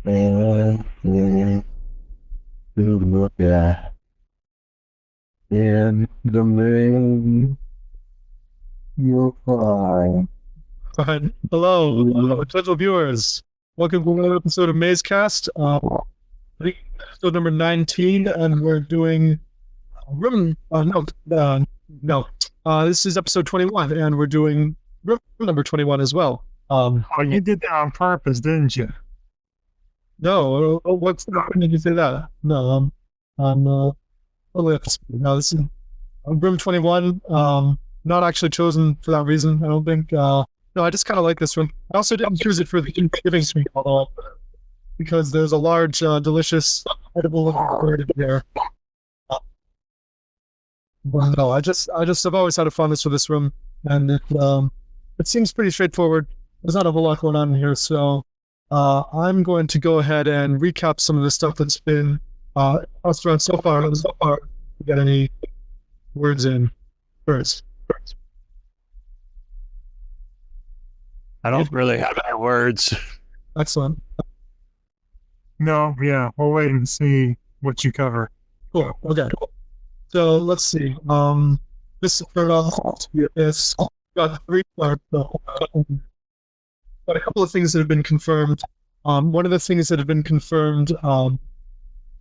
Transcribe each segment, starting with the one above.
And to look at in the moon you'll find. Fine. Hello, potential viewers. Welcome to another episode of Mazecast. I think episode number 19, and we're doing room. No. This is episode 21, and we're doing room number 21 as well. Oh, you did that on purpose, didn't you? No, when did you say that? No, totally up to speed. No, this is room 21. Not actually chosen for that reason, I don't think. No, I just kind of like this room. I also didn't choose it for the Thanksgiving suite, although because there's a large, delicious, edible bird in there. But no, I've always had a fondness for this room, and it seems pretty straightforward. There's not a whole lot going on in here, so I'm going to go ahead and recap some of the stuff that's been passed around so far. Get any words in first? I don't really have any words. Excellent. No, yeah, we'll wait and see what you cover. Cool. Okay. So let's see. This started off is got three parts. Got a couple of things that have been confirmed. One of the things that have been confirmed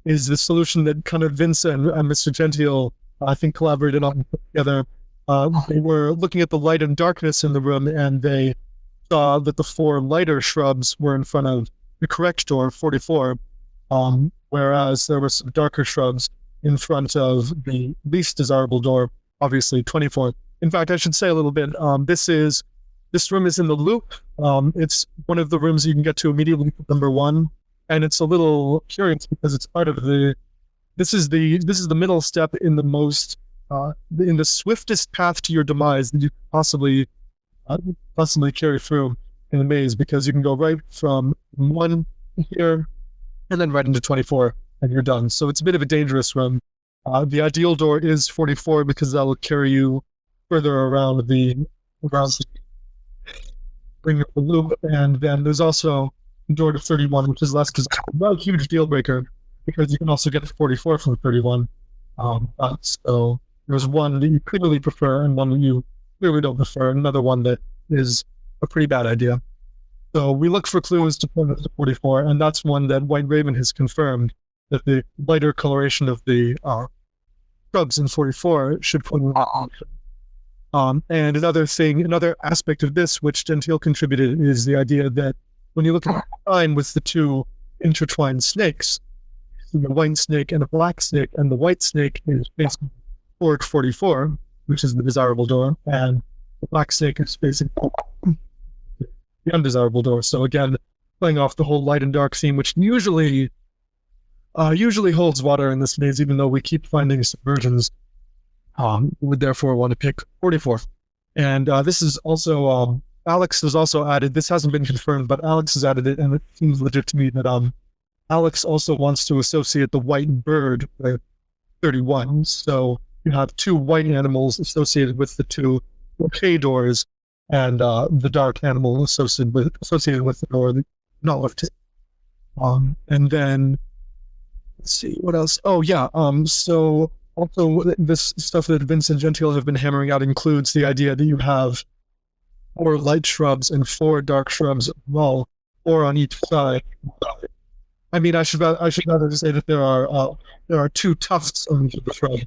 is the solution that kind of Vincent and Mr. Gentile, I think, collaborated on together. They were looking at the light and darkness in the room, and they saw that the four lighter shrubs were in front of the correct door, 44, whereas there were some darker shrubs in front of the least desirable door, obviously 24. In fact, I should say a little bit, this room is in the loop. It's one of the rooms you can get to immediately with number one, and it's a little curious because it's part of this is the middle step in the most in the swiftest path to your demise that you could possibly carry through in the maze, because you can go right from one here and then right into 24 and you're done. So it's a bit of a dangerous room. The ideal door is 44 because that will carry you further around the bring up the loop. And then there's also the door to 31, which is less, because it's not a huge deal breaker because you can also get to 44 from 31. So there's one that you clearly prefer and one that you clearly don't prefer, another one that is a pretty bad idea. So we look for clues to point us to 44, and that's one that White Raven has confirmed, that the lighter coloration of the shrubs in 44 should point us. And another aspect of this, which Gentile contributed, is the idea that when you look at the line with the two intertwined snakes, the white snake and a black snake, and the white snake is facing toward 44, which is the desirable door, and the black snake is facing the undesirable door. So again, playing off the whole light and dark theme, which usually holds water in this maze, even though we keep finding subversions, would therefore want to pick 44. And this is also, Alex has also added, this hasn't been confirmed, but Alex has added it, and it seems legit to me that Alex also wants to associate the white bird with 31. So you have two white animals associated with the two okay doors, and the dark animal associated with the door not lifted. And then let's see what else. Oh yeah. So also this stuff that Vince and Gentile have been hammering out includes the idea that you have 4 light shrubs and 4 dark shrubs, well, 4 on each side. I mean, I should rather say that there are 2 tufts on each of the shrub.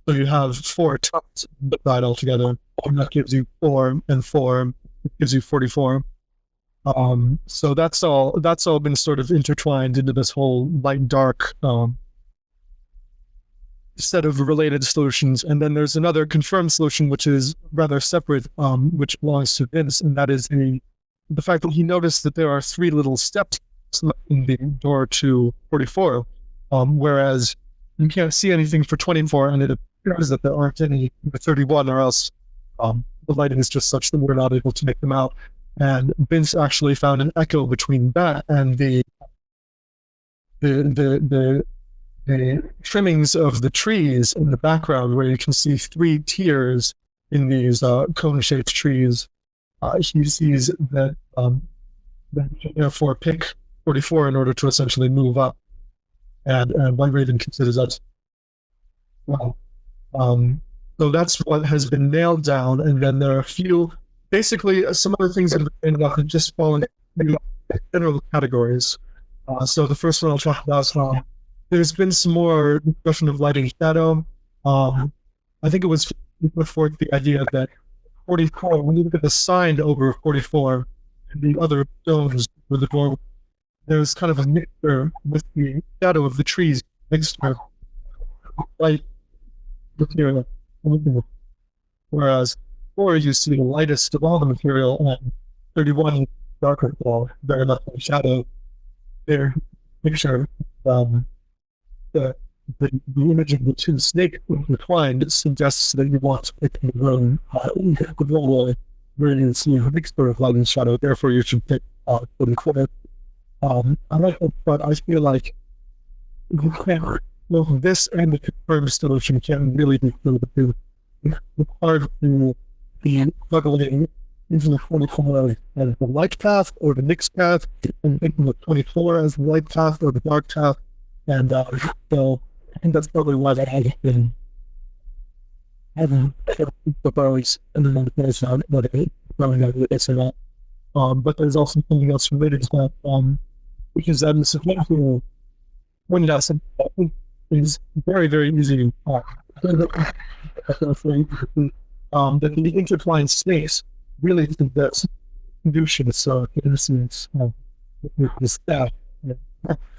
So you have 4 tufts side altogether, and that gives you 4 and 4. It gives you 44. So that's all been sort of intertwined into this whole light dark set of related solutions. And then there's another confirmed solution which is rather separate, which belongs to Vince, and that is the fact that he noticed that there are 3 little steps in the door to 44, whereas you can't see anything for 24, and it appears that there aren't any for 31, or else the lighting is just such that we're not able to make them out. And Vince actually found an echo between that and the trimmings of the trees in the background, where you can see 3 tiers in these cone-shaped trees. He sees that therefore pick 44 in order to essentially move up. And White Raven considers that well. So that's what has been nailed down, and then there are a few, basically some other things that have just fallen into general categories. So the first one I'll talk about is there's been some more discussion of light and shadow. I think it was put forth the idea that 44, when you look at the sign over 44, and the other stones with the door, there's kind of a mixture with the shadow of the trees mixed with light material. Whereas 4 you see the lightest of all the material, and 31 darker wall, very much in shadow. Their picture, the image of the two snakes intertwined suggests that you want to pick the room the wall where you see a mixture of light and shadow. Therefore, you should pick 44. I like that, but I feel like you can't. Well, this and the confirmed solution can really be filled with it's hard to be juggling using the 24 as the light path or the mixed path, and thinking of 24 as the light path or the dark path. And so I think that's probably why that hasn't been the Bowies and then there's not what it growing out of it's or not. But there's also something else related to that, which is that Mr. Matthew pointed out something that I think is very, very easy. That the intertwined space really suggests conducive, so innocence with the staff,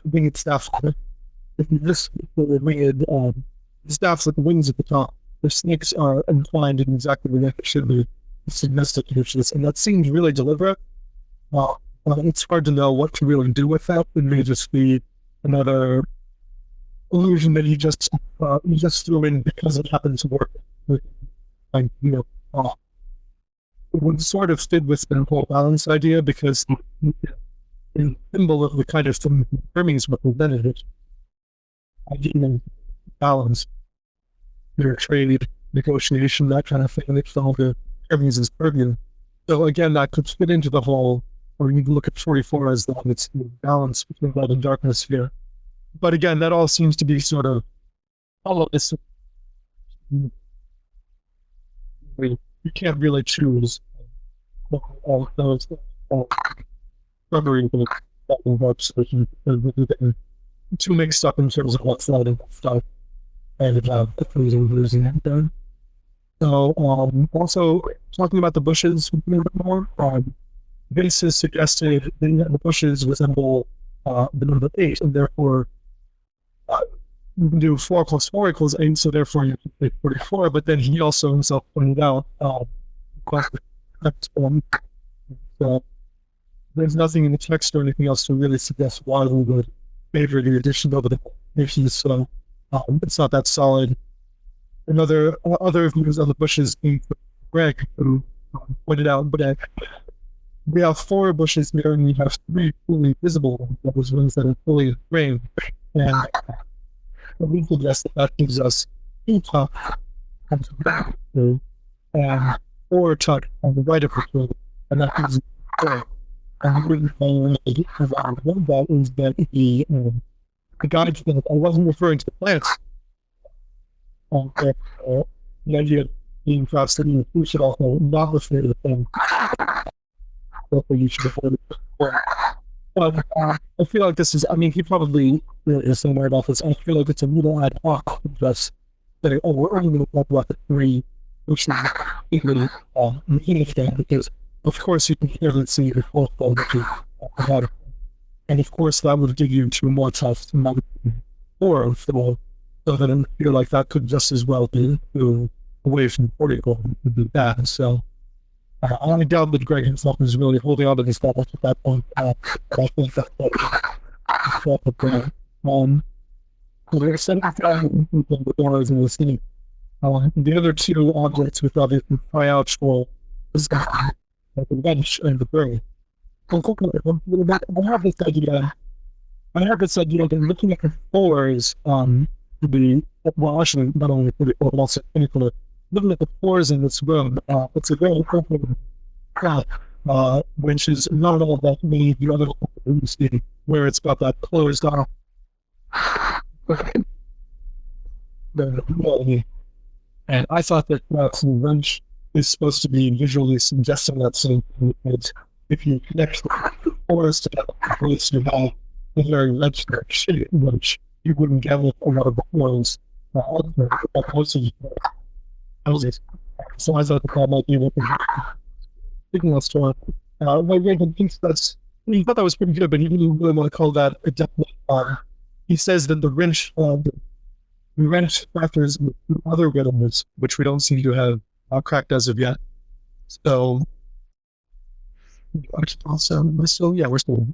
winged staff. If you just the winged staffs with the wings at the top, the snakes are entwined in exactly where they should be. Suggestive conduciveness, and that seems really deliberate. It's hard to know what to really do with that. It may just be another illusion that he just threw in because it happened to work. Like, it would sort of fit with the whole balance idea, because in symbol of the kind of thing Hermes represented, ideal balance, their trade, negotiation, that kind of thing. It fell to Hermes' purview. So again, that could fit into the whole, or you can look at 44 as the one that's in balance between light and darkness here. But again, that all seems to be sort of all of this. You can't really choose all of those rubbery too mixed up in terms of what's light and stuff, and losing that done. So also talking about the bushes a little bit more, Vince has suggested that the bushes resemble the number 8, and therefore you can do 4 plus 4 equals 8, so therefore you can say 44. But then he also himself pointed out, so there's nothing in the text or anything else to really suggest why we would favor the addition over the nations. So it's not that solid. Other views on the bushes, Greg, who pointed out, but we have 4 bushes here, and we have 3 fully visible ones that are fully framed. And we suggest that gives us 2 tuck and 4 tuck on the right of the tree, and that gives us 4. And the reason that is that the guide to I wasn't referring to the plants. The idea of being fascinating, we should also not refer to the thing. Therefore, you should refer to it. But I feel like this is, he probably is somewhere about this. I feel like it's a little ad hoc, just saying, we're only going to talk about the 3, which is even because, of course, you can clearly see the whole thing about it. And of course, that would give you 2 more tests, 4 of the wall. So that I feel like that could just as well be away from Portugal would be bad. So I doubt that Greg himself is really holding on to these levels at that point. But I think that's the plan. There's the doors in the scene. The other 2 objects with obviously fly out for is the bench and the bird. I have this idea that looking at the 4s, actually, not only for the but also looking at the 4s in this room, it's a very open path, which is not all that many of the other rooms in where it's got that closed off. And I thought that the wrench is supposed to be visually suggesting that same thing. And if you connect the forest to that place, you have a very shitty wrench. You wouldn't get a lot of the horns out there. Most of the houses. So I thought that might be what the signal store. My Raven thinks he thought that was pretty good, but he didn't really want to call that a definite. He says that the wrench factors with other riddles, which we don't seem to have cracked as of yet. So, we're still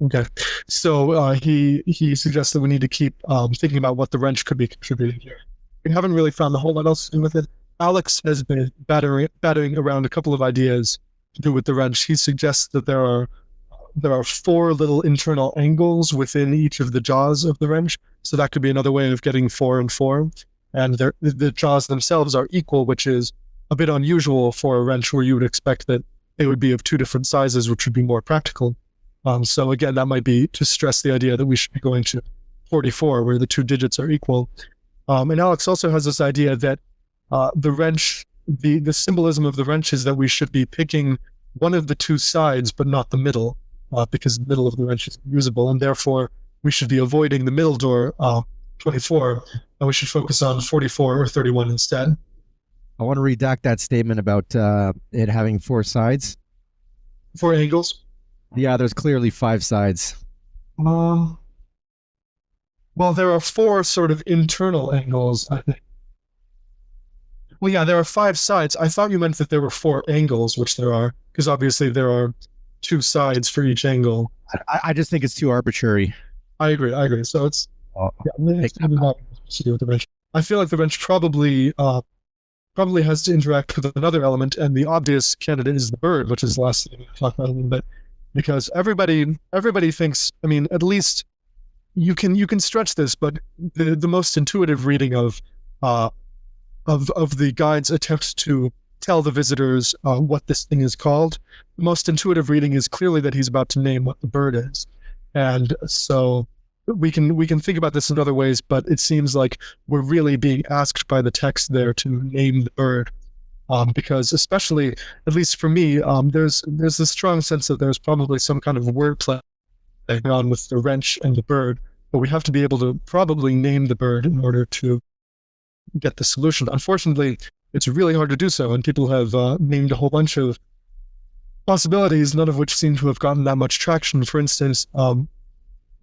okay. So he suggests that we need to keep thinking about what the wrench could be contributing here. We haven't really found a whole lot else to do with it. Alex has been battering around a couple of ideas to do with the wrench. He suggests that there are 4 little internal angles within each of the jaws of the wrench. So that could be another way of getting 4 and 4. And the jaws themselves are equal, which is a bit unusual for a wrench where you would expect that they would be of 2 different sizes, which would be more practical. So again, that might be to stress the idea that we should be going to 44, where the 2 digits are equal. And Alex also has this idea that the wrench, the symbolism of the wrench is that we should be picking one of the 2 sides, but not the middle. Because the middle of the wrench is usable, and therefore we should be avoiding the middle door, 24, and we should focus on 44 or 31 instead. I want to redact that statement about it having 4 sides. 4 angles? Yeah, there's clearly 5 sides. Well, there are 4 sort of internal angles, I think. Well, yeah, there are 5 sides. I thought you meant that there were 4 angles, which there are, because obviously there are 2 sides for each angle. I just think it's too arbitrary. I agree. So it's it's not to do with the wrench. I feel like the wrench probably has to interact with another element, and the obvious candidate is the bird, which is the last thing we talk about a little bit, because everybody thinks. I mean, at least you can stretch this, but the most intuitive reading of the guide's attempt to tell the visitors what this thing is called. The most intuitive reading is clearly that he's about to name what the bird is. And so we can think about this in other ways, but it seems like we're really being asked by the text there to name the bird. Because especially, at least for me, there's a strong sense that there's probably some kind of wordplay going on with the wrench and the bird, but we have to be able to probably name the bird in order to get the solution. Unfortunately, it's really hard to do so, and people have named a whole bunch of possibilities, none of which seem to have gotten that much traction. For instance, one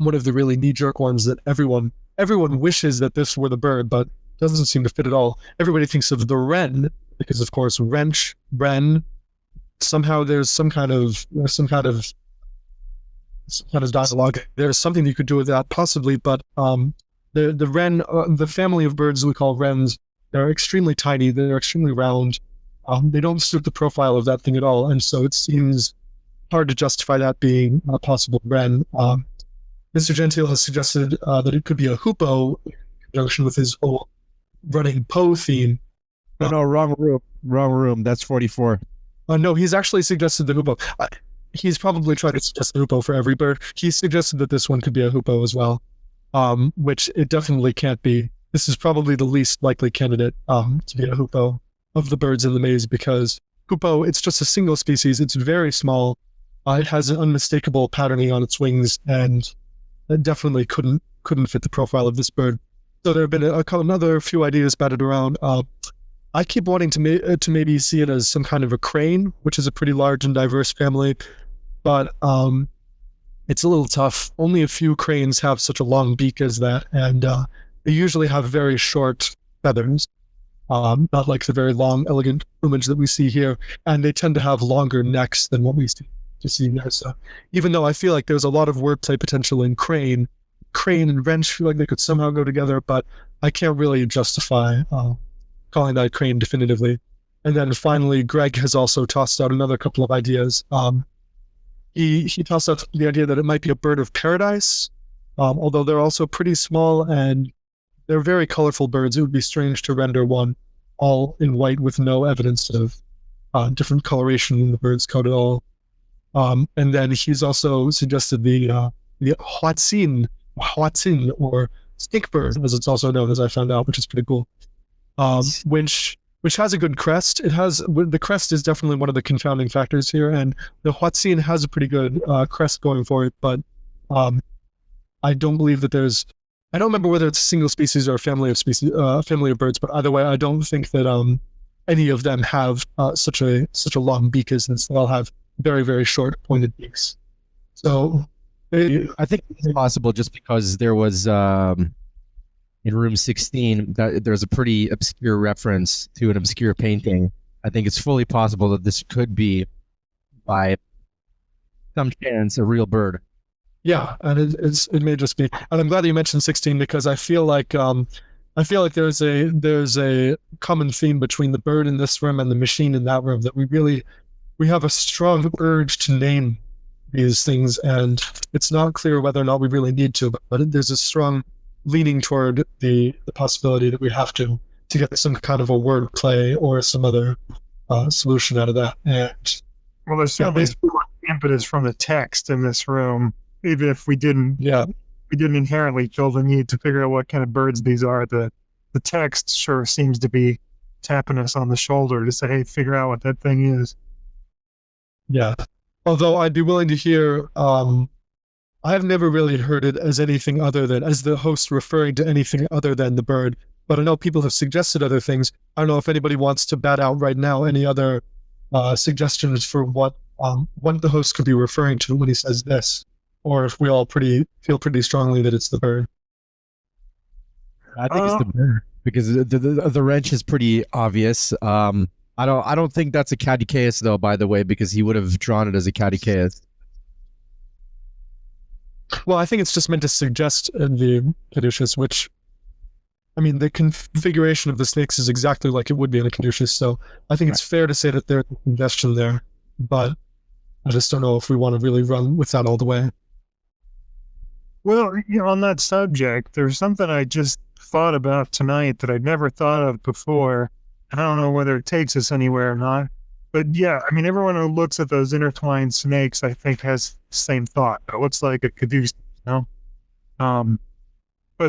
of the really knee-jerk ones that everyone wishes that this were the bird, but doesn't seem to fit at all. Everybody thinks of the wren, because of course wrench, wren. Somehow there's some kind of dialogue. There's something you could do with that possibly, but the wren, the family of birds we call wrens, they're extremely tiny, they're extremely round. They don't suit the profile of that thing at all, and so it seems hard to justify that being a possible wren. Mr. Gentile has suggested that it could be a hoopoe in conjunction with his whole running Poe theme. No, wrong room. That's 44. No, he's actually suggested the hoopoe. He's probably tried to suggest a hoopoe for every bird. He suggested that this one could be a hoopoe as well, which it definitely can't be. This is probably the least likely candidate to be a hoopoe of the birds in the maze, because hoopoe, it's just a single species. It's very small. It has an unmistakable patterning on its wings, and it definitely couldn't fit the profile of this bird. So there have been another few ideas batted around. I keep wanting to maybe see it as some kind of a crane, which is a pretty large and diverse family, but it's a little tough. Only a few cranes have such a long beak as that, and they usually have very short feathers, not like the very long, elegant plumage that we see here, and they tend to have longer necks than what we see there. So even though I feel like there's a lot of wordplay potential in crane and wrench feel like they could somehow go together, but I can't really justify calling that crane definitively. And then finally, Greg has also tossed out another couple of ideas. He tossed out the idea that it might be a bird of paradise, although they're also pretty small and they're very colorful birds. It would be strange to render one all in white with no evidence of different coloration in the bird's coat at all. And then he's also suggested the the Huatzin, or snake bird, as it's also known, as I found out, which is pretty cool. Which has a good crest. The crest is definitely one of the confounding factors here, and the Huatzin has a pretty good crest going for it, but I don't believe that I don't remember whether it's a single species or a family of birds, but either way, I don't think that any of them have such a long beak, as they all have very, very short pointed beaks. So I think it's possible just because there was in room 16 that there's a pretty obscure reference to an obscure painting. I think it's fully possible that this could be, by some chance, a real bird. Yeah, and it may just be. And I'm glad that you mentioned 16, because I feel like there's a common theme between the bird in this room and the machine in that room, that we have a strong urge to name these things, and it's not clear whether or not we really need to, but there's a strong leaning toward the possibility that we have to get some kind of a word play or some other solution out of that. And well, there's certainly impetus from the text in this room, even if we didn't inherently feel the need to figure out what kind of birds these are. The text sure seems to be tapping us on the shoulder to say, hey, figure out what that thing is. Yeah. Although I'd be willing to hear, I've never really heard it as anything other than, as the host referring to anything other than the bird, but I know people have suggested other things. I don't know if anybody wants to bat out right now any other suggestions for what the host could be referring to when he says this, or if we all feel pretty strongly that it's the bird. I think it's the bird, because the wrench is pretty obvious. I don't think that's a Caduceus, though, by the way, because he would have drawn it as a Caduceus. Well, I think it's just meant to suggest the caduceus, which, I mean, the configuration of the snakes is exactly like it would be in a caduceus, so I think it's fair to say that there's a suggestion there, but I just don't know if we want to really run with that all the way. Well, on that subject, there's something I just thought about tonight that I'd never thought of before. I don't know whether it takes us anywhere or not. But yeah, I mean, everyone who looks at those intertwined snakes, I think, has the same thought. It looks like a caduceus, but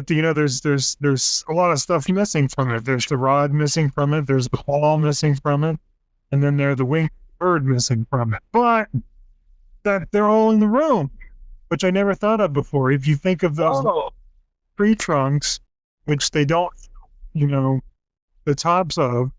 there's a lot of stuff missing from it. There's the rod missing from it. There's the claw missing from it, and then there's the winged bird missing from it. But that they're all in the room, which I never thought of before. If you think of those tree trunks, which they don't, the tops of,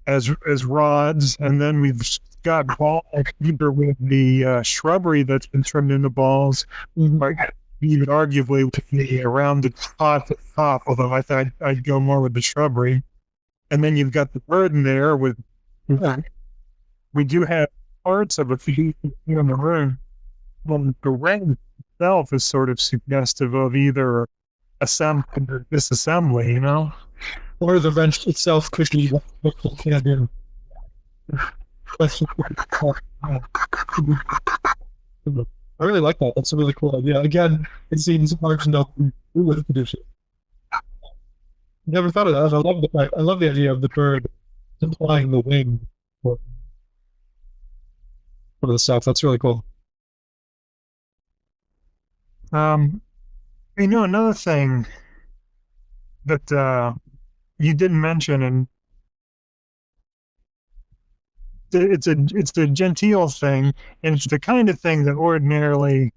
as rods, and then we've got ball either with the shrubbery that's been trimmed into balls, like even arguably with the rounded top, although I thought I'd go more with the shrubbery. And then you've got the bird in there with, we do have parts of a few in the room. Well, the ring itself is sort of suggestive of either assembly or disassembly, Or the wrench itself could be I really like that. That's a really cool idea. Again, it seems hard to know who with caduceus. Never thought of that. I love the idea of the bird supplying the wing for the stuff. That's really cool. Another thing that you didn't mention, and it's the genteel thing, and it's the kind of thing that ordinarily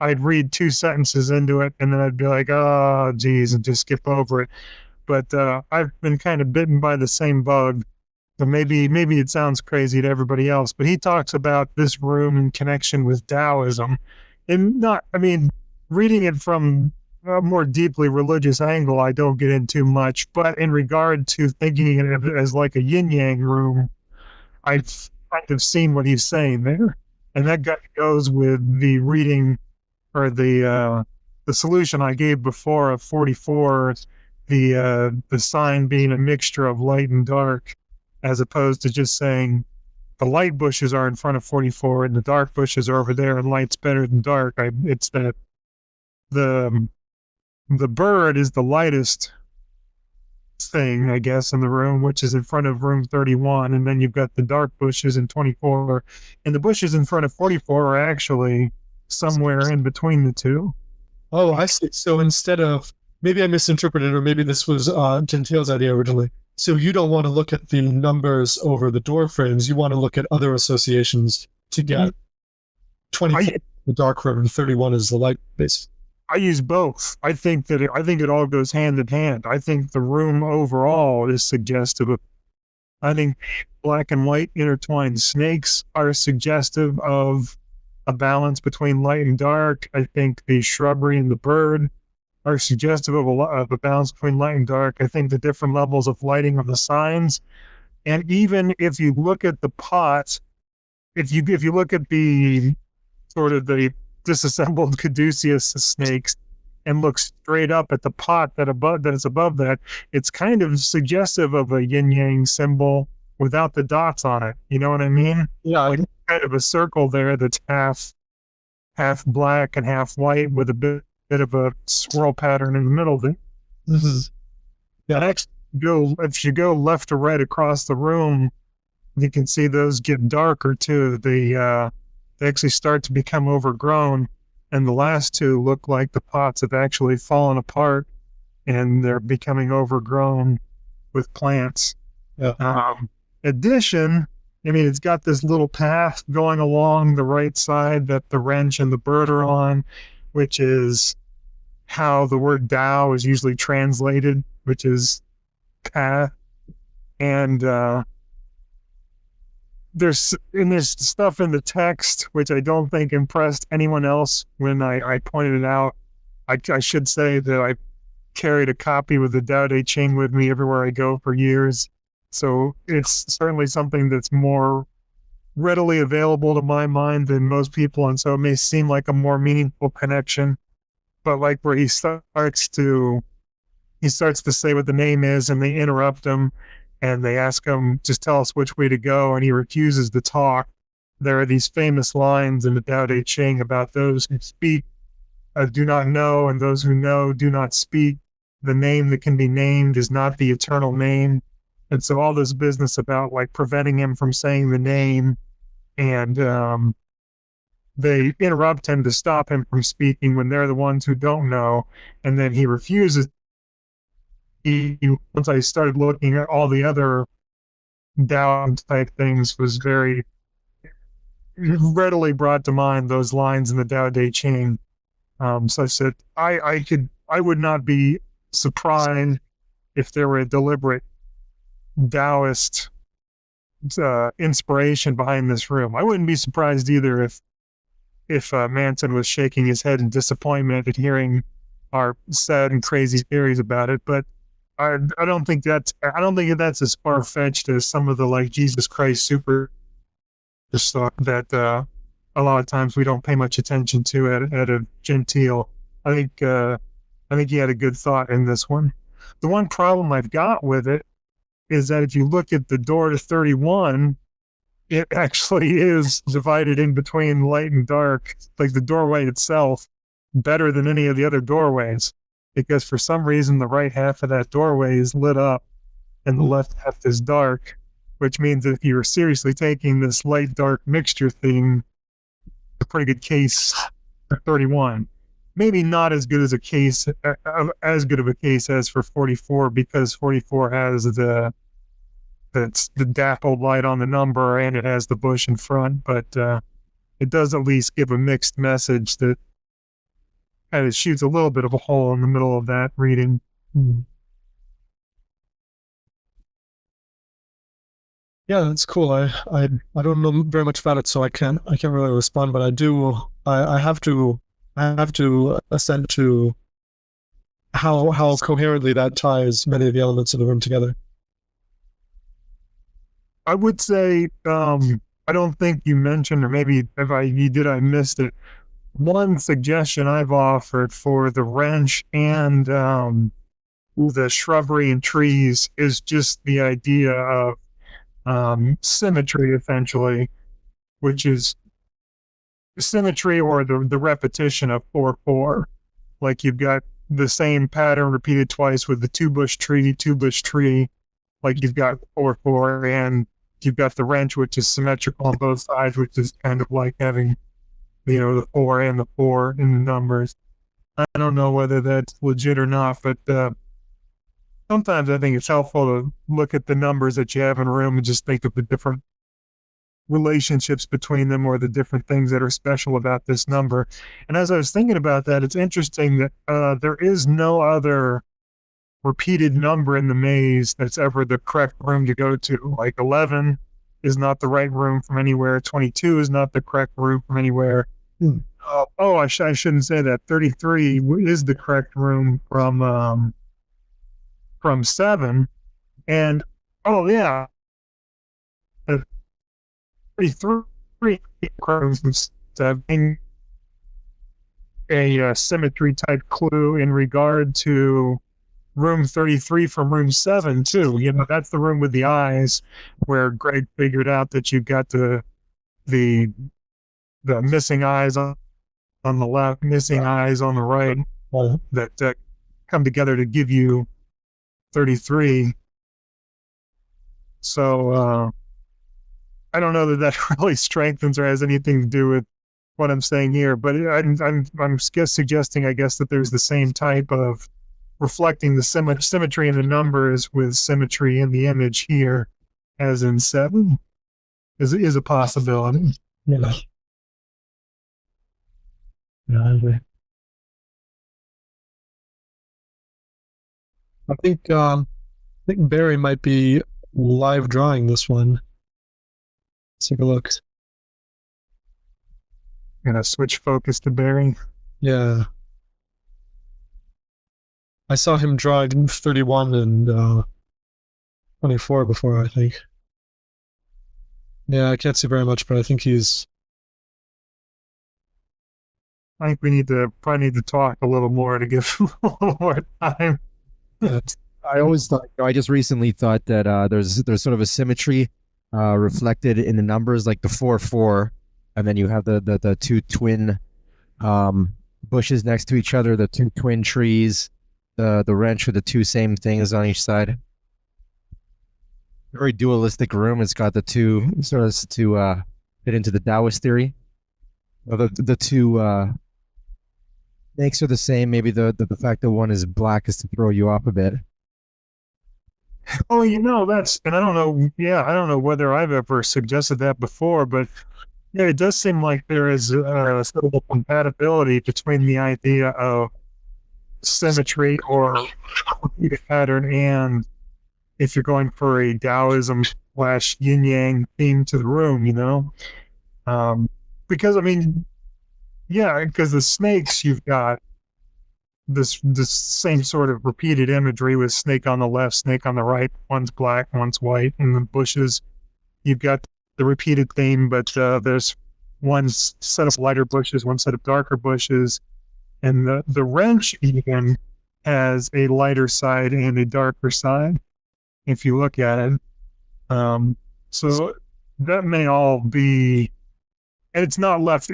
I'd read 2 sentences into it and then I'd be like, oh geez, and just skip over it. But I've been kind of bitten by the same bug, so maybe it sounds crazy to everybody else, but he talks about this room in connection with Taoism, and reading it from a more deeply religious angle, I don't get into much, but in regard to thinking of it as like a yin-yang room, I've kind of seen what he's saying there. And that goes with the reading, or the solution I gave before of 44, the sign being a mixture of light and dark, as opposed to just saying the light bushes are in front of 44 and the dark bushes are over there and light's better than dark. It's that the bird is the lightest thing, I guess, in the room, which is in front of room 31, and then you've got the dark bushes in 24, and the bushes in front of 44 are actually somewhere in between the two. Oh, I see. So instead of, maybe I misinterpreted, or maybe this was Gentile's idea originally. So you don't want to look at the numbers over the door frames. You want to look at other associations to get 20 the dark room and 31 is the light base. I use both. I think it all goes hand in hand. I think the room overall is suggestive of. I think black and white intertwined snakes are suggestive of a balance between light and dark. I think the shrubbery and the bird are suggestive of a balance between light and dark. I think the different levels of lighting of the signs, and even if you look at the pot, if you look at the sort of the disassembled caduceus snakes and look straight up at the pot that is above that, it's kind of suggestive of a yin yang symbol without the dots on it. You know what I mean? Yeah, Like kind of a circle there that's half black and half white with a bit of a swirl pattern in the middle of it. this is, And actually, if you go left to right across the room, you can see those get darker too. They actually start to become overgrown, and the last two look like the pots have actually fallen apart and they're becoming overgrown with plants. Yeah. Addition, I mean, it's got this little path going along the right side that the wrench and the bird are on, which is how the word Tao is usually translated, which is path. And there's stuff in the text which I don't think impressed anyone else when I pointed it out. I should say that I carried a copy with the Tao Te Ching with me everywhere I go for years. So it's certainly something that's more readily available to my mind than most people, and so it may seem like a more meaningful connection. But like where he starts to say what the name is, and they interrupt him, and they ask him, just tell us which way to go, and he refuses to talk. There are these famous lines in the Tao Te Ching about those who speak do not know, and those who know do not speak. The name that can be named is not the eternal name. And so all this business about like preventing him from saying the name, and they interrupt him to stop him from speaking when they're the ones who don't know, and then he refuses. Once I started looking at all the other Tao type things, was very readily brought to mind those lines in the Tao Te Ching. So I said I would not be surprised if there were a deliberate Taoist inspiration behind this room. I wouldn't be surprised either if Manson was shaking his head in disappointment at hearing our sad and crazy theories about it. But I don't think that's as far fetched as some of the like Jesus Christ super stuff that a lot of times we don't pay much attention to at a Gentile. I think he had a good thought in this one. The one problem I've got with it is that if you look at the door to 31, it actually is divided in between light and dark, like the doorway itself, better than any of the other doorways, because for some reason the right half of that doorway is lit up and the left half is dark, which means that if you're seriously taking this light-dark mixture thing, a pretty good case for 31. Maybe not as good of a case as for 44, because 44 has the dappled light on the number and it has the bush in front, but it does at least give a mixed message that kind of shoots a little bit of a hole in the middle of that reading. Yeah, that's cool. I don't know very much about it, so I can't really respond. But I do. I have to assent to how coherently that ties many of the elements of the room together. I would say I don't think you mentioned, or maybe if you did, I missed it. One suggestion I've offered for the wrench and the shrubbery and trees is just the idea of symmetry, essentially, which is symmetry or the repetition of 4-4. Like you've got the same pattern repeated twice with the two bush tree, like you've got 4-4, and you've got the wrench, which is symmetrical on both sides, which is kind of like having the 4 and the 4 in the numbers. I don't know whether that's legit or not, but sometimes I think it's helpful to look at the numbers that you have in a room and just think of the different relationships between them or the different things that are special about this number. And as I was thinking about that, it's interesting that there is no other repeated number in the maze that's ever the correct room to go to. Like 11 is not the right room from anywhere. 22 is not the correct room from anywhere. I shouldn't say that. 33 is the correct room from 7. And, oh yeah, 33 rooms from 7, a symmetry type clue in regard to room 33 from room 7 too. That's the room with the eyes where Greg figured out that you've got the missing eyes on the left, missing eyes on the right, that come together to give you 33. So I don't know that really strengthens or has anything to do with what I'm saying here, but I'm just suggesting, I guess, that there's the same type of reflecting the symmetry in the numbers with symmetry in the image here, as in 7, is a possibility. Yeah. Yeah, I agree. I think Barry might be live drawing this one. Let's take a look. Gonna switch focus to Barry. Yeah. I saw him drawing 31 and 24 before, I think. Yeah, I can't see very much, but I think he's... I think we probably need to talk a little more to give a little more time. I always thought, I just recently thought that there's sort of a symmetry reflected in the numbers, like the 4-4, and then you have the two twin bushes next to each other, the two twin trees, the wrench with the two same things on each side. Very dualistic room. It's got the two sort of to fit into the Taoist theory. The two snakes are the same. Maybe the fact that one is black is to throw you off a bit. Oh, and I don't know. Yeah, I don't know whether I've ever suggested that before, but yeah, it does seem like there is a sort of a compatibility between the idea of symmetry or repeated pattern, and if you're going for a Taoism / yin yang theme to the room, because because the snakes, you've got this same sort of repeated imagery with snake on the left, snake on the right, one's black, one's white. In the bushes, you've got the repeated theme, but there's one set of lighter bushes, one set of darker bushes, and the wrench even has a lighter side and a darker side, if you look at it. So that may all be, and it's not left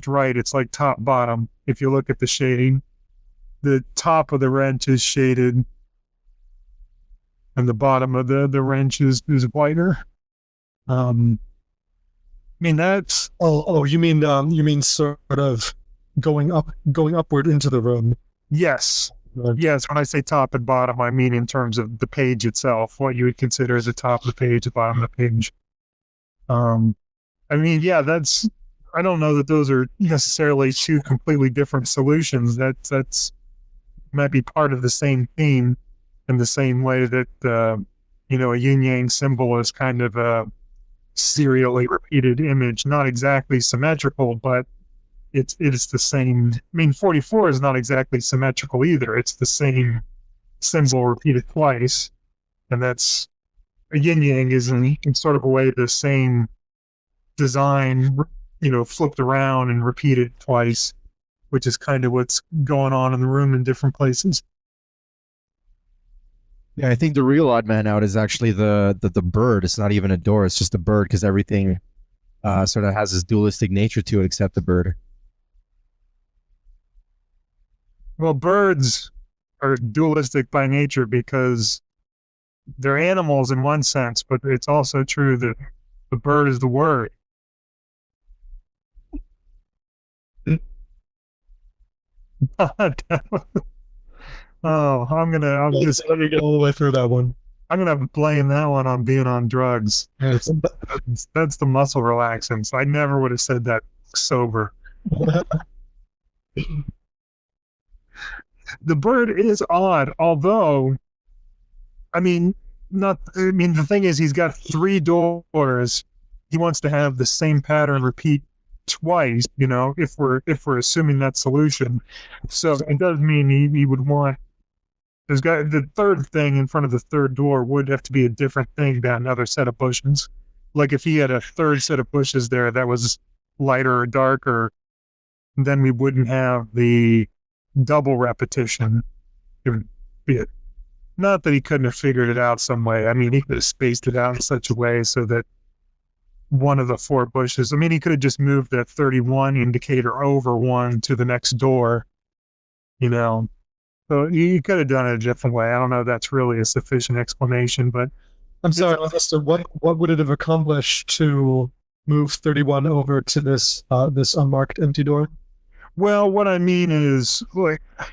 right, it's like top bottom. If you look at the shading, the top of the wrench is shaded and the bottom of the wrench is whiter. That's you mean sort of going upward into the room. Yes. Yes, when I say top and bottom, I mean in terms of the page itself, what you would consider as the top of the page, the bottom of the page. I don't know that those are necessarily two completely different solutions. That's might be part of the same theme, in the same way that a yin-yang symbol is kind of a serially repeated image, not exactly symmetrical, but it's the same. 44 is not exactly symmetrical either. It's the same symbol repeated twice, and that's a yin-yang is in sort of a way the same design, flipped around and repeated twice, which is kind of what's going on in the room in different places. Yeah, I think the real odd man out is actually the bird. It's not even a door. It's just a bird, because everything sort of has this dualistic nature to it except the bird. Well, birds are dualistic by nature because they're animals in one sense, but it's also true that the bird is the word. Oh, Let me get all the way through that one. I'm gonna blame that one on being on drugs. Yes. That's the muscle relaxants. I never would have said that sober. The bird is odd, although, I mean, the thing is, he's got 3 doors. He wants to have the same pattern repeat twice, if we're assuming that solution. So it does mean he would want, there's got the third thing in front of the third door would have to be a different thing than another set of bushes. Like if he had a third set of bushes there that was lighter or darker, then we wouldn't have the double repetition. It would be it. Not that he couldn't have figured it out some way. I mean, he could have spaced it out in such a way so that one of the 4 bushes, I mean, he could have just moved that 31 indicator over one to the next door, So he could have done it a different way. I don't know if that's really a sufficient explanation, but I'm sorry, Lester, what would it have accomplished to move 31 over to this unmarked empty door? well, what I mean is,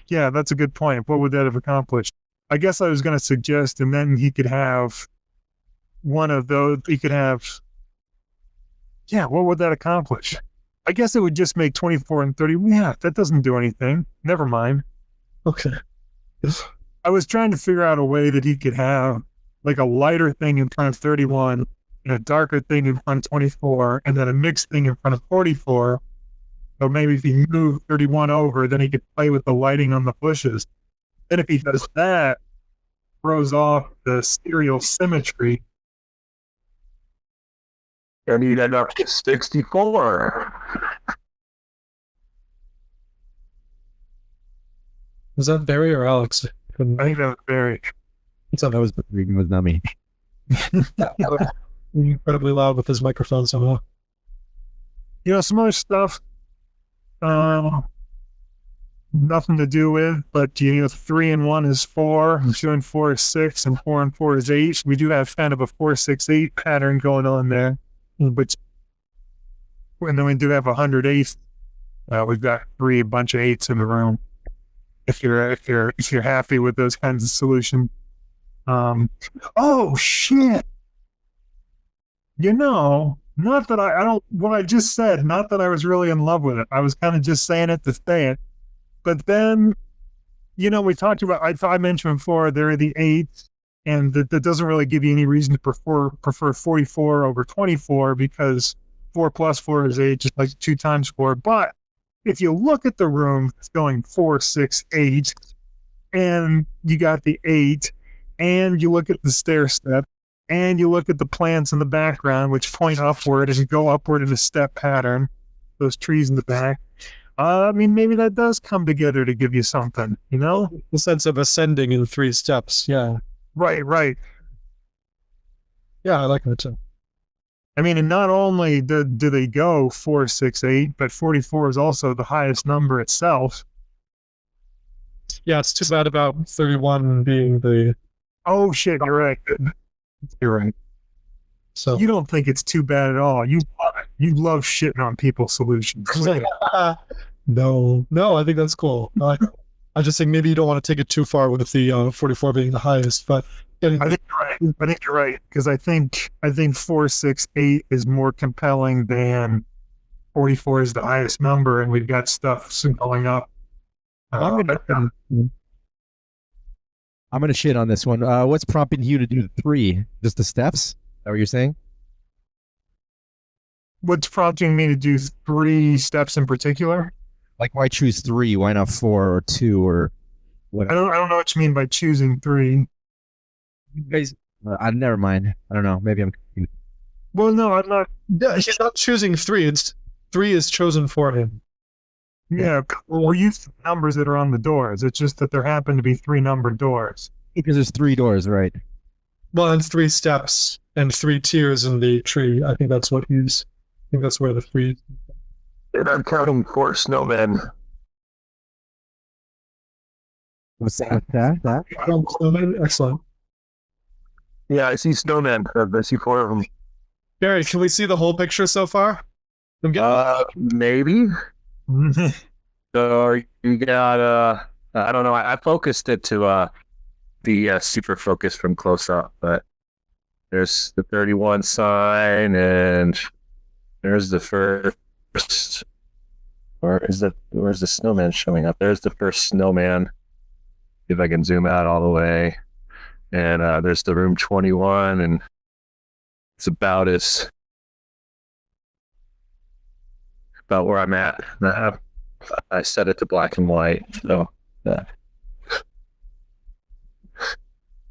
yeah, that's a good point. What would that have accomplished? I guess I was going to suggest, and then he could have one of those. He could have, yeah. What would that accomplish? I guess it would just make 24 and 30. Yeah, that doesn't do anything. Never mind. Okay. I was trying to figure out a way that he could have like a lighter thing in front of 31 and a darker thing in front of 24 and then a mixed thing in front of 44. So maybe if he moved 31 over, then he could play with the lighting on the bushes. And if he does that, throws off the stereo symmetry. And you'd end up to 64. Was that Barry or Alex? I think that was very. That was not me. Incredibly loud with his microphone somehow. Some other stuff, nothing to do with, but 3 and 1 is 4, 2 and 4 is 6, and 4 and 4 is 8. We do have kind of a 4-6-8 pattern going on there, and then we do have 108. We've got a bunch of 8s in the room. If you're happy with those kinds of solutions. Oh shit! Not that I don't. What I just said, not that I was really in love with it. I was kind of just saying it to say it. But then, we talked about. I mentioned before there are the 8s, and that doesn't really give you any reason to prefer 44 over 24 because 4 plus 4 is 8, just like 2 times 4. But if you look at the room, it's going 4, 6, 8, and you got the 8, and you look at the stair step, and you look at the plants in the background, which point upward as you go upward in a step pattern, those trees in the back. Maybe that does come together to give you something, The sense of ascending in 3 steps, yeah. Right. Yeah, I like that too. And not only do they go 4, 6, 8, but 44 is also the highest number itself. Yeah, it's too bad about 31 being the... Oh, shit, you're right. You're right. So you don't think it's too bad at all. You love shitting on people's solutions. No, I think that's cool. I just think maybe you don't want to take it too far with the 44 being the highest, but... I think you're right. Because I think 4, 6, 8 is more compelling than 44 is the highest number, and we've got stuff going up. I'm gonna shit on this one. What's prompting you to do the 3? Just the steps? Is that what you're saying? What's prompting me to do 3 steps in particular? Like, why choose 3? Why not 4 or 2 or whatever? I don't know what you mean by choosing 3. You guys, never mind. I don't know. Maybe I'm confused. Well, no, I'm not. Yeah, he's not choosing 3. It's 3 is chosen for him. Yeah, we're used to the numbers that are on the doors. It's just that there happen to be 3 numbered doors. Because there's 3 doors, right? Well, and 3 steps and 3 tiers in the tree. I think that's what he's... I think that's where the 3... And I'm counting 4 snowmen. What's that? Excellent. Yeah, I see snowmen. I see 4 of them. Barry, can we see the whole picture so far? Maybe. So you got I don't know. I focused it to the super focus from close up, but there's the 31 sign, and there's the first. Where's the snowman showing up? There's the first snowman. See if I can zoom out all the way. And there's the room 21, and it's about where I'm at. And I set it to black and white, so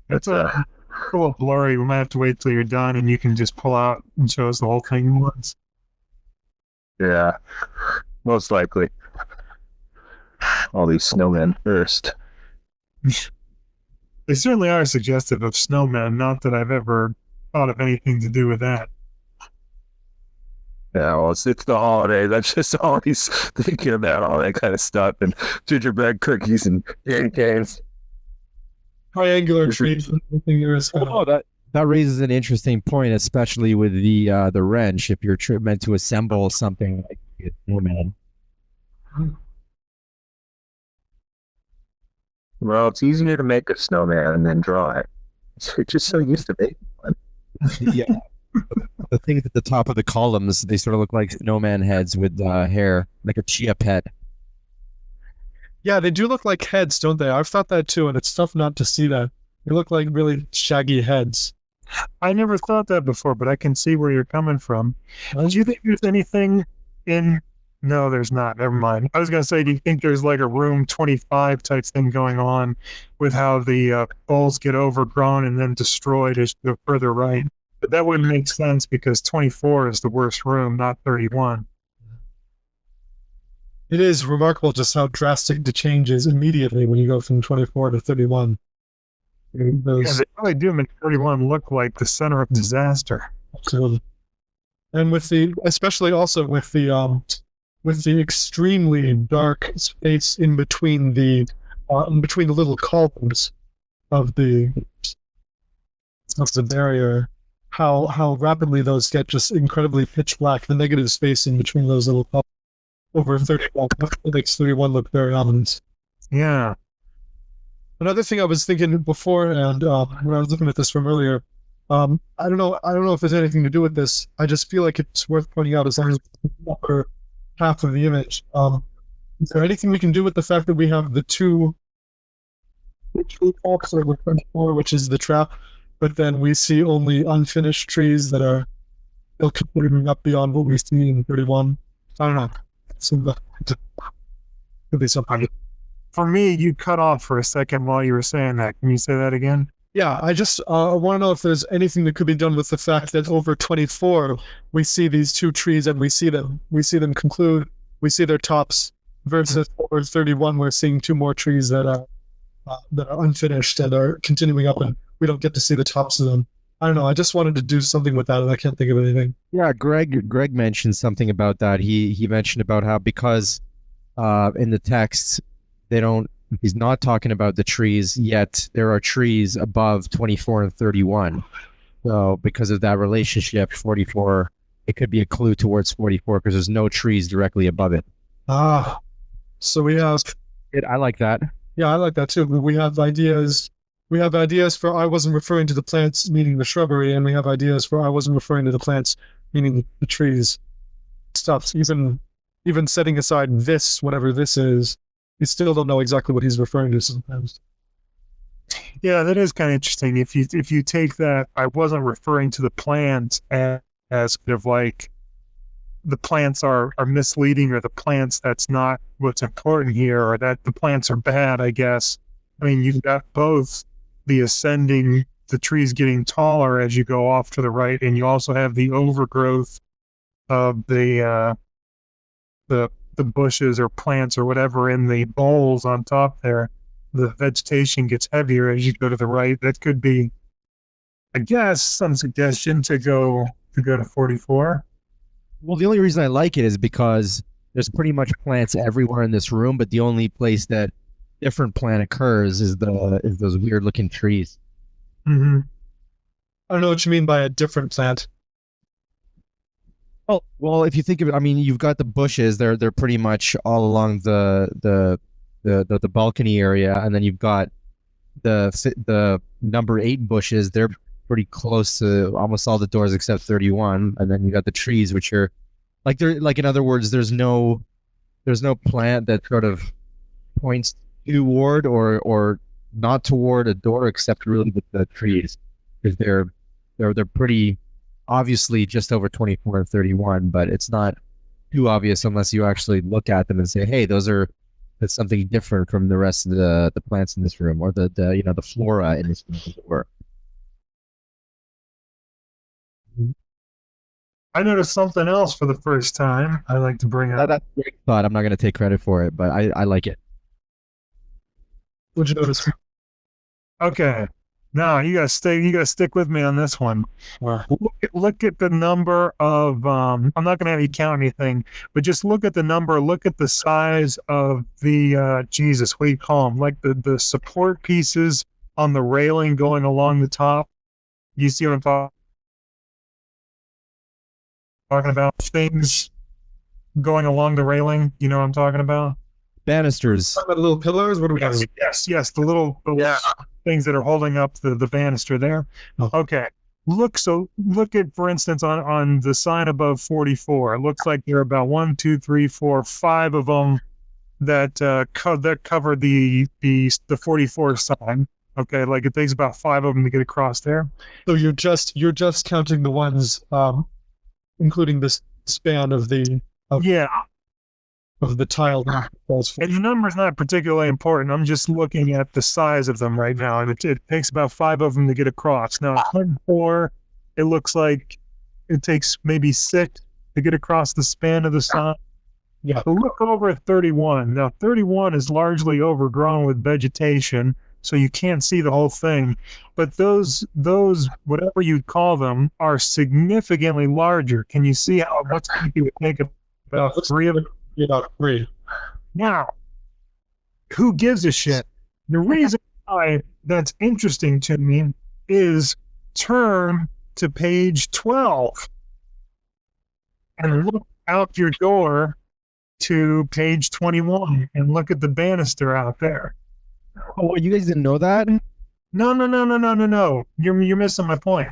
That's a little blurry. We might have to wait till you're done, and you can just pull out and show us the whole thing at once. yeah, most likely. All these snowmen first. They certainly are suggestive of snowmen. Not that I've ever thought of anything to do with that. Yeah, well, it's the holiday. That's just always thinking about all that kind of stuff, and gingerbread cookies and candy canes. Triangular trees and everything there is. Oh, that raises an interesting point, especially with the wrench. If you're meant to assemble something like a snowman. Well, it's easier to make a snowman than draw it. You're just so used to making one. Yeah. The things at the top of the columns, they sort of look like snowman heads with hair, like a chia pet. Yeah, they do look like heads, don't they? I've thought that too, and it's tough not to see that. They look like really shaggy heads. I never thought that before, but I can see where you're coming from. Do you think there's anything in... No, there's not. Never mind. I was going to say, do you think there's like a room 25 type thing going on with how the bowls get overgrown and then destroyed as you go further right? But that wouldn't make sense because 24 is the worst room, not 31. It is remarkable just how drastic the change is immediately when you go from 24 to 31. Yeah, they really do make 31 look like the center of disaster. Absolutely. And especially also with the extremely dark space in between the little columns of the barrier, how rapidly those get just incredibly pitch black. The negative space in between those little columns over 31 makes 31 look very ominous. Yeah. Another thing I was thinking before, and when I was looking at this from earlier, I don't know if there's anything to do with this. I just feel like it's worth pointing out as long as the upper half of the image. Is there anything we can do with the fact that we have the two tops over 24, which is the trap, but then we see only unfinished trees that are still continuing up beyond what we see in 31? I don't know. Could be something. For me, you cut off for a second while you were saying that. Can you say that again? Yeah, I just want to know if there's anything that could be done with the fact that over 24 we see these two trees and we see them conclude, we see their tops, versus over 31 we're seeing two more trees that are unfinished and are continuing up, and we don't get to see the tops of them. I don't know. I just wanted to do something with that, and I can't think of anything. Yeah, Greg mentioned something about that. He mentioned about how because in the text he's not talking about the trees yet. There are trees above 24 and 31. So because of that relationship, 44, it could be a clue towards 44 because there's no trees directly above it. So we have... I like that. Yeah, I like that too. We have ideas. We have ideas for I wasn't referring to the plants, meaning the shrubbery, and we have ideas for I wasn't referring to the plants, meaning the trees. Stuff. Even setting aside this, whatever this is, we still don't know exactly what he's referring to sometimes. Yeah, that is kind of interesting. If you take that, I wasn't referring to the plants as kind of like the plants are misleading, or the plants, that's not what's important here, or that the plants are bad, I guess. I mean, you've got both the ascending, the trees getting taller as you go off to the right, and you also have the overgrowth of the bushes or plants or whatever in the bowls on top there. The vegetation gets heavier as you go to the right. That could be, I guess, some suggestion to go to 44. Well, the only reason I like it is because there's pretty much plants everywhere in this room, but the only place that different plant occurs is those weird looking trees. Mm-hmm. I don't know what you mean by a different plant. Oh, well, if you think of it, I mean, you've got the bushes. They're pretty much all along the balcony area, and then you've got the number 8 bushes. They're pretty close to almost all the doors except 31, and then you got the trees, which are they're like, in other words, there's no plant that sort of points toward or not toward a door except really with the trees, because they're pretty obviously just over 24 and 31, but it's not too obvious unless you actually look at them and say, hey, that's something different from the rest of the plants in this room, or the the flora in this room, as it were. I noticed something else for the first time I like to bring up. That's a great thought. I'm not going to take credit for it, but I like it. What'd you notice? Okay. No, you gotta stick with me on this one. Look at the number of I'm not gonna have you count anything, but just look at the number, look at the size of the Jesus, what do you call them? Like the support pieces on the railing going along the top. You see what I'm talking about? Things going along the railing, you know what I'm talking about? Banisters. Talking about the little pillars. What do we got? Yes, the little things that are holding up the banister there. Oh. Okay. Look at, for instance, on the sign above 44. It looks like there are about 1, 2, 3, 4, 5 of them that cover the 44 sign. Okay, like it takes about 5 of them to get across there. So you're just counting the ones, including the span of the tile that falls for. And the number's not particularly important. I'm just looking at the size of them right now, and it takes about 5 of them to get across. Now, 104, it looks like it takes maybe 6 to get across the span of the sign. Yeah. So look over at 31. Now, 31 is largely overgrown with vegetation, so you can't see the whole thing. But those whatever you call them, are significantly larger. Can you see how much you would take about 3 of them? About 3. Now, who gives a shit? The reason why that's interesting to me is turn to page 12 and look out your door to page 21 and look at the banister out there. Oh, you guys didn't know that? No. You're missing my point.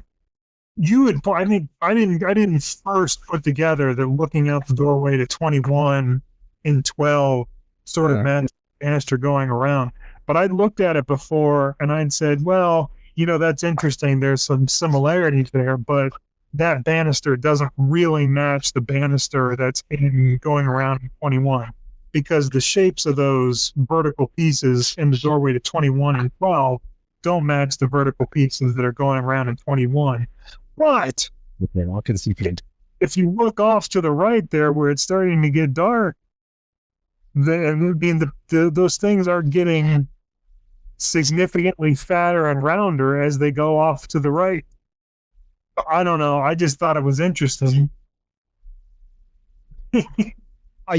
I didn't first put together the looking out the doorway to 21 and 12 sort of banister going around. But I'd looked at it before and I'd said, well, that's interesting. There's some similarities there, but that banister doesn't really match the banister that's going around in 21, because the shapes of those vertical pieces in the doorway to 21 and 12 don't match the vertical pieces that are going around in 21. But Okay, I'll concede. if you look off to the right there where it's starting to get dark, then those things are getting significantly fatter and rounder as they go off to the right. I don't know. I just thought it was interesting. I thought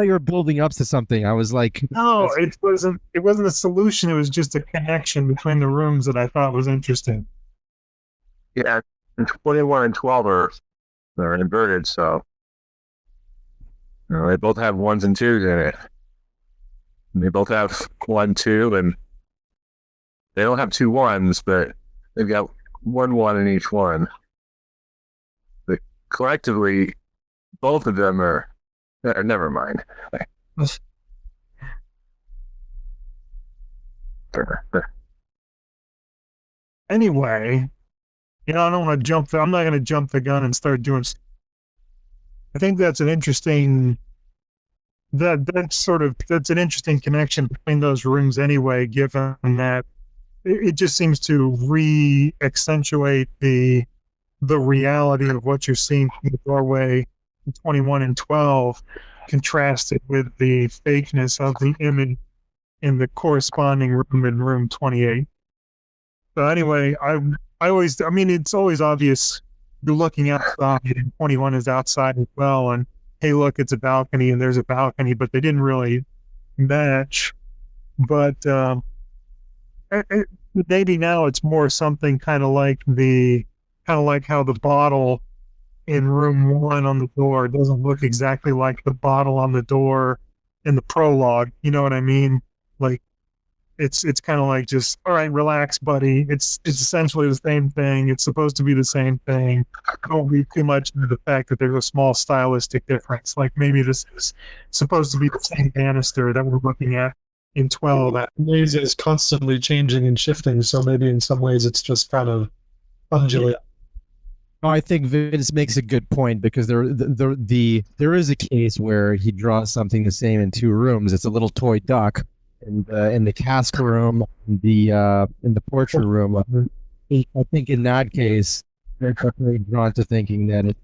you were building up to something. I was like, No, it wasn't a solution. It was just a connection between the rooms that I thought was interesting. Yeah, and 21 and 12 are inverted, so they both have 1s and 2s in it. And they both have 1, 2, and they don't have 2 1s, but they've got 1 1 in each one. But collectively, both of them are never mind. Anyway, I don't want to I'm not going to jump the gun and start doing. I think that's an interesting. That's an interesting connection between those rooms anyway, given that it just seems to re-accentuate the reality of what you're seeing from the doorway 21 and 12, contrasted with the fakeness of the image in the corresponding room in room 28. So anyway, it's always obvious you're looking outside and 21 is outside as well, and hey, look, it's a balcony and there's a balcony, but they didn't really match. But maybe now it's more something kind of like how the bottle in room 1 on the door doesn't look exactly like the bottle on the door in the prologue. You know what I mean? Like, it's kind of like, just, all right, relax, buddy. It's essentially the same thing. It's supposed to be the same thing. Don't read too much into the fact that there's a small stylistic difference. Like, maybe this is supposed to be the same banister that we're looking at in 12. That maze is constantly changing and shifting, so maybe in some ways it's just kind of undulating. No, I think Vince makes a good point, because there is a case where he draws something the same in 2 rooms. It's a little toy duck in the cask room, in the portrait room. I think in that case, they're definitely drawn to thinking that it's.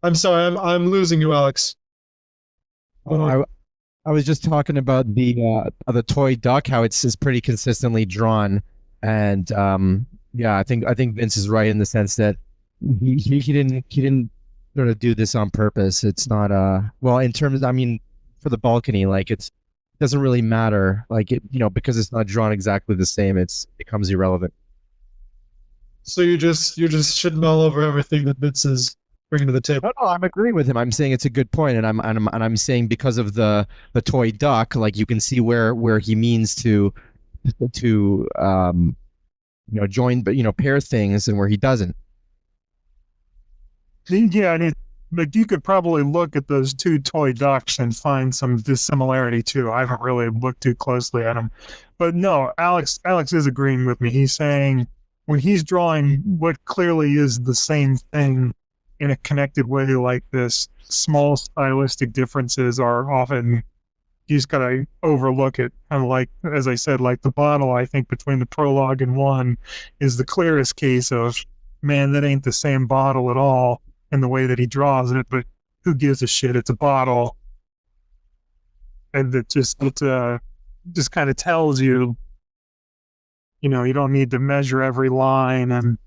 I'm sorry, I'm losing you, Alex. I was just talking about the toy duck, how it's pretty consistently drawn, and yeah, I think Vince is right in the sense that he didn't sort of do this on purpose. It's not well, in terms, I mean, for the balcony, like, it doesn't really matter, like, it, because it's not drawn exactly the same, it becomes irrelevant. So you're just shitting all over everything that Vince is bringing to the table. No, I'm agreeing with him. I'm saying it's a good point, and I'm saying, because of the toy duck, like, you can see where he means to join, but pair things, and where he doesn't. Yeah, and but you could probably look at those 2 toy ducks and find some dissimilarity too. I haven't really looked too closely at them, but no, Alex is agreeing with me. He's saying when he's drawing what clearly is the same thing in a connected way like this, small stylistic differences are often, you just gotta overlook it. Kind of like, as I said, like the bottle, I think between the prologue and 1 is the clearest case of, man, that ain't the same bottle at all in the way that he draws it, but who gives a shit? It's a bottle. And it just kind of tells you, you don't need to measure every line and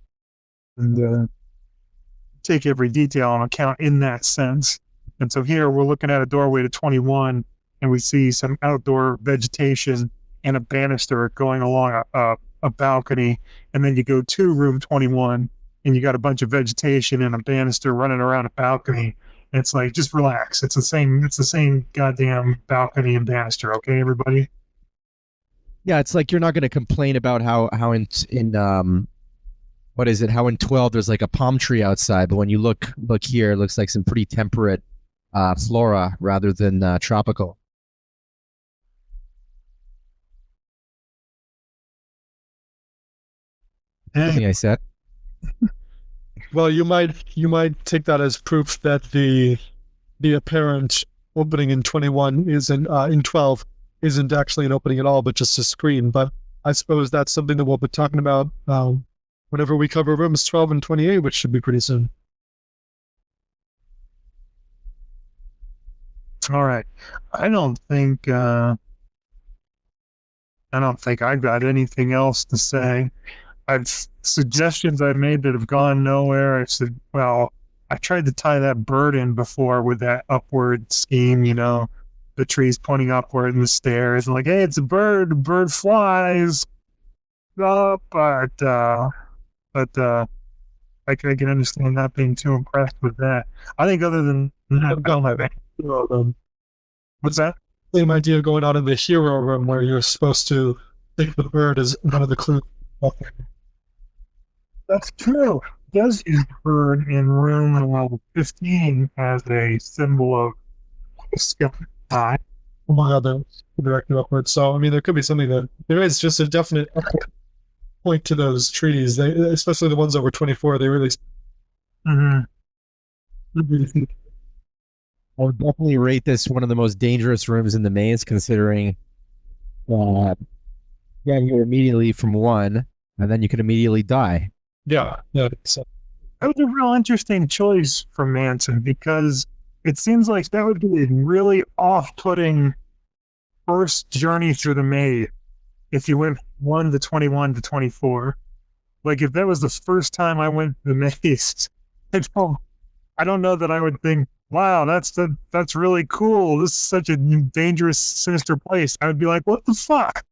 take every detail on account in that sense. And so here we're looking at a doorway to 21, and we see some outdoor vegetation and a banister going along a balcony. And then you go to room 21, and you got a bunch of vegetation and a banister running around a balcony. And it's like, just relax. It's the same goddamn balcony and banister. Okay, everybody? Yeah, it's like, you're not going to complain about how in what is it? How in 12 there's like a palm tree outside, but when you look here, it looks like some pretty temperate flora rather than tropical. Anything I said. Well, you might take that as proof that the apparent opening in 21 isn't in 12 isn't actually an opening at all, but just a screen. But I suppose that's something that we'll be talking about whenever we cover rooms 12 and 28, which should be pretty soon. All right. I don't think I've got anything else to say. Suggestions I've made that have gone nowhere. I said, well, I tried to tie that bird in before with that upward scheme, the trees pointing upward and the stairs, and like, hey, it's a bird. The bird flies up, but I can understand not being too impressed with that. I think other than that, I don't have any. What's that? Same idea going on in the hero room, where you're supposed to think the bird is one of the clues. That's true. Does use bird in room 15 as a symbol of skeleton eye, among others, directed upwards. So, I mean, there could be something that there is just a definite point to those trees. They, especially the ones over 24, they really. I would definitely rate this one of the most dangerous rooms in the maze, considering you're immediately from 1, and then you can immediately die. Yeah. So. That was a real interesting choice for Manson, because it seems like that would be a really off-putting first journey through the maze if you went 1 to 21 to 24. Like, if that was the first time I went to the maze, I don't know that I would think, wow, that's really cool. This is such a dangerous, sinister place. I would be like, what the fuck?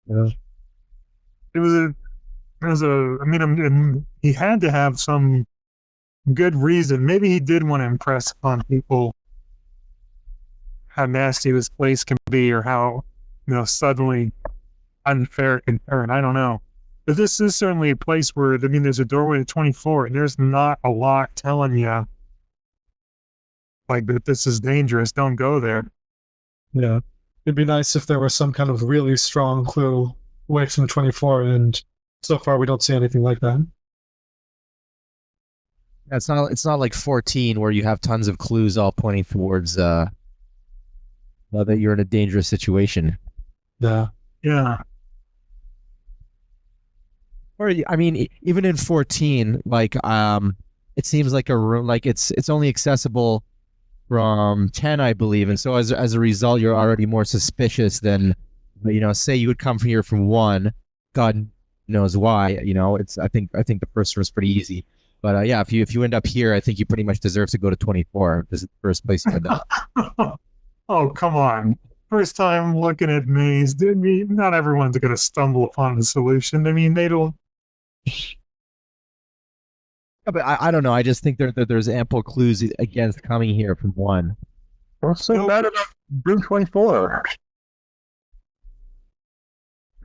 Yeah. It was He had to have some good reason. Maybe he did want to impress upon people how nasty this place can be, or how, suddenly unfair it can turn. I don't know. But this is certainly a place where, there's a doorway to 24, and there's not a lot telling you, like, that this is dangerous. Don't go there. Yeah. It'd be nice if there was some kind of really strong clue away from 24, and so far we don't see anything like that. It's not like 14 where you have tons of clues all pointing towards that you're in a dangerous situation. Yeah. Yeah. Or even in 14, like it seems like a room, like it's only accessible from 10, I believe, and so as a result, you're already more suspicious than, say you would come from here from 1, God knows why. I think the first one was pretty easy, but yeah, if you end up here, I think you pretty much deserve to go to 24. This is the first place you end up. Oh, come on. First time looking at maze, not everyone's going to stumble upon the solution. They don't. Yeah, but I don't know. I just think there's ample clues against coming here from 1. What's so bad about room 24?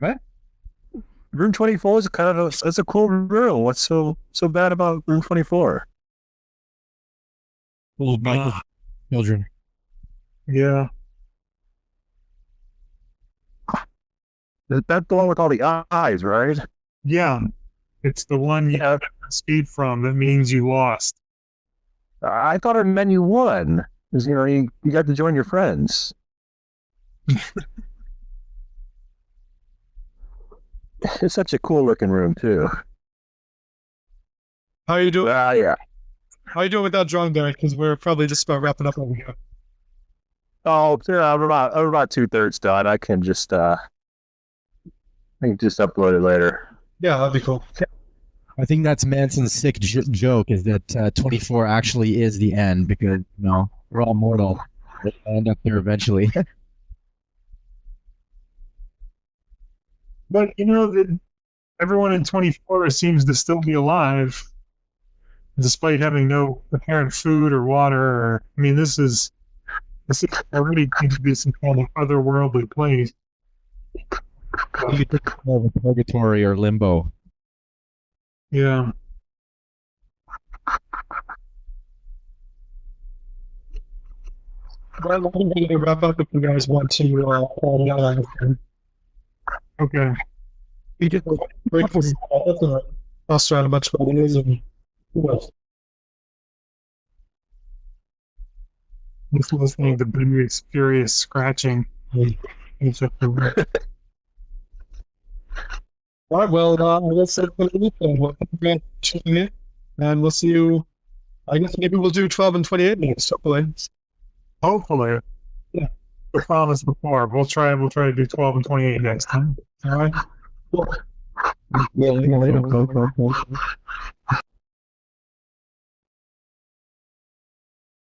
What? Room 24 is it's a cool room. What's so bad about room 24? Full of children. Yeah. That's the one with all the eyes, right? Yeah. It's the one you have speed from. That means you lost. I thought it meant you won. Because, you got to join your friends. It's such a cool looking room, too. How you doing? Yeah. How you doing with that drawing there? Because we're probably just about wrapping up over here. Oh, yeah, I'm about 2/3 done. I can just upload it later. Yeah, that'd be cool. I think that's Manson's sick joke, is that 24 actually is the end, because we're all mortal. We'll end up there eventually. But that everyone in 24 seems to still be alive, despite having no apparent food or water. This already seems to be some kind of otherworldly place. More of a purgatory or limbo. Yeah. Well, I'm going to wrap up if you guys want to call the other. Okay. We did break for toss around a bunch of ideas and what? Just listening to Blue's furious scratching. All right, well, let's set for the and we'll see you. I guess maybe we'll do 12 and 28 minutes, hopefully. Hopefully. Yeah. We found this before. We'll try to do 12 and 28 next time. All right. Cool.